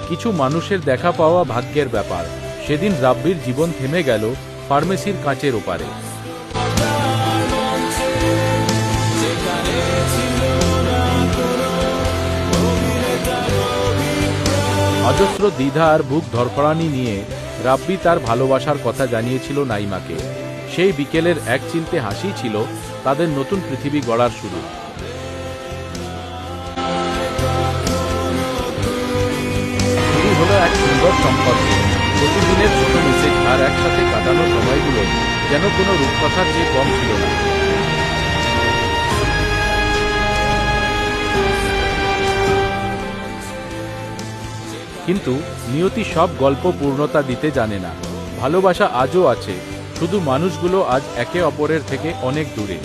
কিছু মানুষের দেখা পাওয়া ভাগ্যের ব্যাপার। সেদিন রাব্বির জীবন থেমে গেল ফার্মেসির কাঁচের ওপারে। অজস্র দ্বিধা আর বুক ধড়ফড়ানি নিয়ে রাব্বি তার ভালোবাসার কথা জানিয়েছিল নাইমাকে। সেই বিকেলের এক চিলতে হাসি ছিল তাদের নতুন পৃথিবী গড়ার শুরু। শুরু হলো এক সুন্দর সম্পর্ক। প্রতিদিনের ছোট মেসেজ আর একসাথে কাটানো সময়গুলো যেন কোনো রূপকথার চেয়ে কম ছিল না। কিন্তু নিয়তি সব গল্প পূর্ণতা দিতে জানে না। ভালোবাসা আজও আছে, শুধু মানুষগুলো আজ একে অপরের থেকে অনেক দূরে।